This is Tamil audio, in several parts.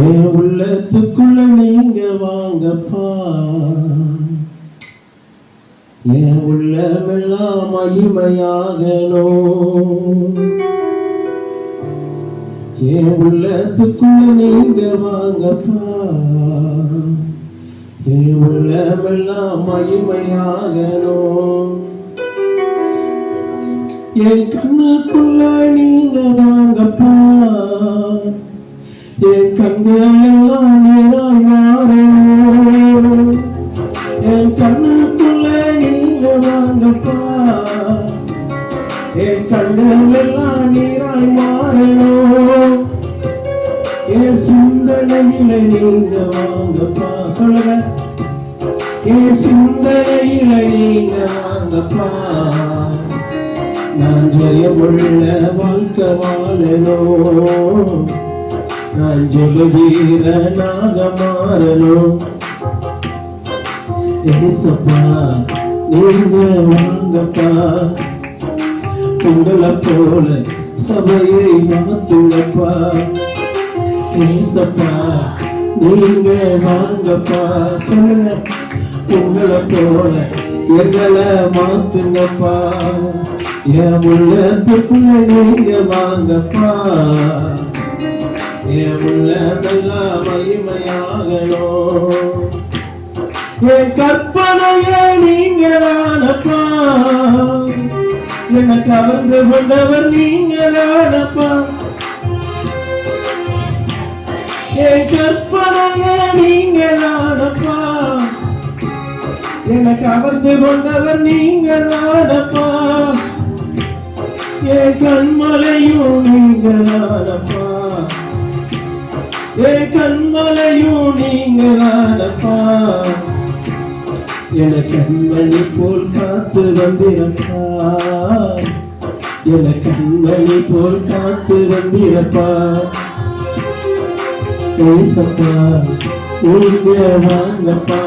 என் உள்ளத்துக்குள்ள நீங்க வாங்கப்பா, என் உள்ளமெல்லாம் மகிமையாகணும். என் உள்ளத்துக்குள்ள நீங்க வாங்கப்பா, என் உள்ளமெல்லாம் மகிமையாகணும். என் கண்ணுக்குள்ள நீங்க வாங்கப்பா, என் கண்கள் எல்லாம் நீராய் மாறணும். என் கண்ணுக்குள்ள நீங்க வாங்கப்பா, என் கண்கள் எல்லாம் நீராய் மாறணும். என் சிந்தனையில நீங்க வாங்கப்பா, சொல்லுங்க. என் சிந்தனையில நீங்க வாங்கப்பா, நான் ஜெயமுள்ள வாழ்க்கை வாழணும். நான் ஜெகவீரனாக மாறணும். ஏசப்பா நீங்க வாங்கப்பா, உங்களை போல சபையை மாத்துங்கப்பா. ஏசப்பா நீங்க வாங்கப்பா, சொல்லுங்க. உங்களை போல எங்களை மாத்துங்கப்பா. என் உள்ளத்துக்குள்ள நீங்க வாங்கப்பா, என் உள்ளமெல்லாம் மகிமையாகணும். என் கற்பனையே நீங்க தானப்பா, என்னை கவர்ந்து கொண்டவர் நீங்க தானப்பா. என் கற்பனையே நீங்க தானப்பா, என்னை கவர்ந்து கொண்டவர் நீங்க தானப்பா. என் கண்மலையும் நீங்க தானப்பா, என் கண்மலையும் நீங்க தானப்பா. என கண்மணி போல் காத்து வந்திரப்பா, என கண்மணி போல் காத்து வந்திரப்பா. ஏசப்பா நீங்க வாங்கப்பா,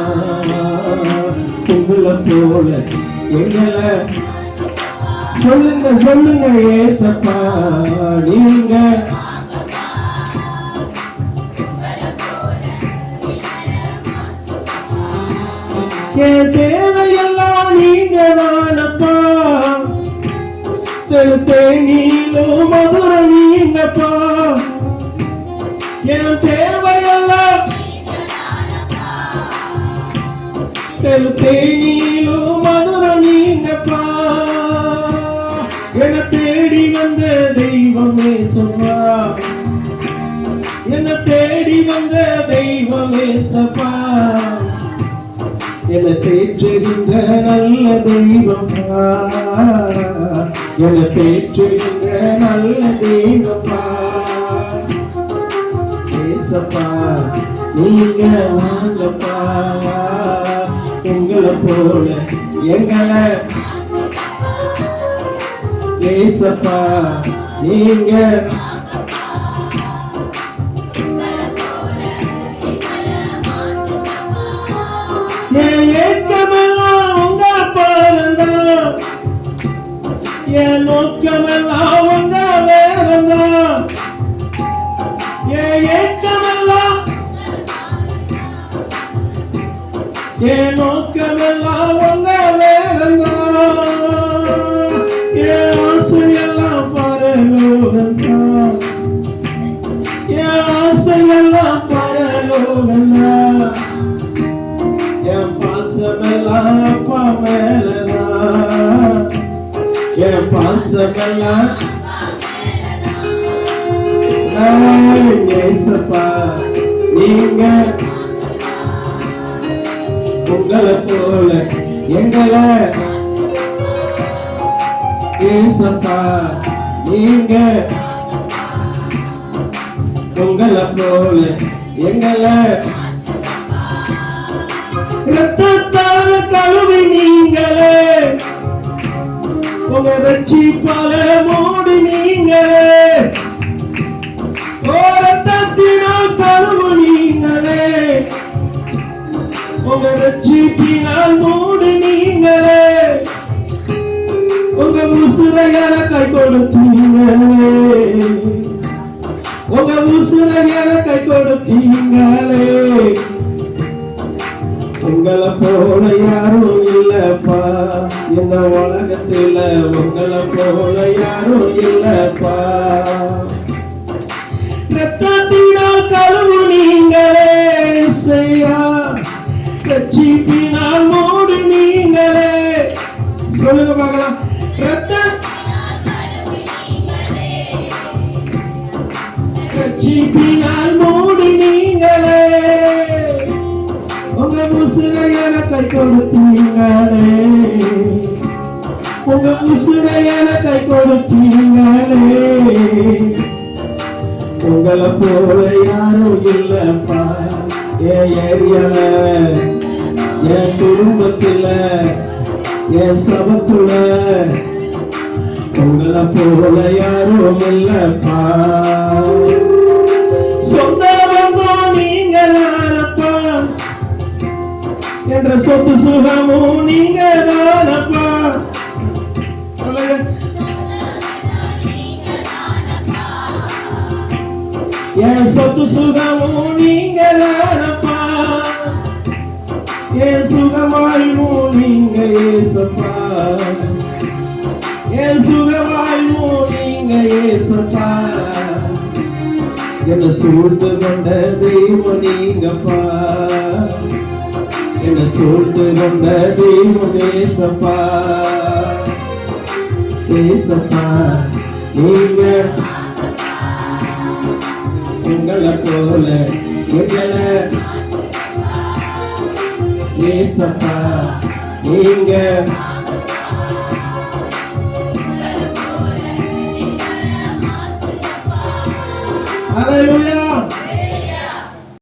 உங்களை போல எங்களை சொல்லுங்க சொல்லுங்க. ஏசப்பா நீங்க என் தேவையெல்லாம் நீங்க தானப்பா, தேனிலோ மதுரை நீங்கப்பா. என் தேவையெல்லாம் தேனிலோ மதுரை நீங்கப்பா. என்னை தேடி வந்த தெய்வமே சொன்னா, என்னை தேடி வந்த தெய்வமே சப்பா. என்னை தேற்றுகின்ற நல்ல தெய்வப்பா, என்னை தேற்றுகின்ற நல்ல தெய்வப்பா. ஏசப்பா நீங்க வாங்கப்பா, உங்களை போல எங்களை. ஏசப்பா நீங்க என் ஏக்கமெல்லாம் உங்க பாருந்தா, என் நோக்கமெல்லாம் உங்க வேறந்தா. என் ஏக்கமெல்லாம் என் நோக்கமெல்லாம் உங்க வேறந்தா. என் ஆசையெல்லாம் பரலோகந்தா, என் ஆசையெல்லாம் பரலோகந்தா. என் பாசமெல்லாம் அப்பா மேலதான், என் பாசமெல்லாம் ஏசப்பா நீங்க உங்களை போல எங்களை. ஏசப்பா நீங்க உங்களை போல எங்களை. இரத்தத்தால கழுவி நீங்களே, உங்க ரட்சிப்பால மூடி நீங்களே. ரத்தத்தினால் கழுவு நீங்களே, உங்க ரட்சிப்பினால் மூடி நீங்களே. உங்க முசுரையான கை கொடுத்தீங்களே, உங்க உசுரை கை கொடுத்தீங்களே. கொடுத்தீங்களே. உங்களை போல யாரும் இல்லப்பா இந்த உலகத்துல, உங்களை போல யாரும் இல்லப்பா. ரத்தத்தினால் கழுவு நீங்களே செய்யா, ரட்சிப்பினால் மூடு நீங்களே. சொல்லுங்க பார்க்கலாம். ரட்சிப்பினால் மூடு நீங்களே. உங்க முசுரையன கை கொடுத்தீங்களே, உங்க முசுரையன கை கொடுத்தீங்களே. உங்களை போல யாரும் இல்லப்பா என் ஏரியால, என் குடும்பத்துல, என் சபத்துல. உங்களை போல யாரும் இல்லப்பா. சொந்த பந்தம் நீங்க தானப்பா, என்ற சொத்து சுகமும் நீங்க தானப்பா. என் சொத்து சுகமும் நீங்க தானப்பா, என் சுகமாயும் நீங்க ஏசப்பா, என் சுகமாயும் நீங்க ஏசப்பா. என்ன சூழ்ந்து கொண்ட தெய்வம் நீங்கப்பா, என்ன சூழ்ந்து கொண்ட தெய்வம் ஏசப்பா. ஏசப்பா நீங்க உங்களை போல எங்களை ஏசப்பா நீங்க. Hallelujah.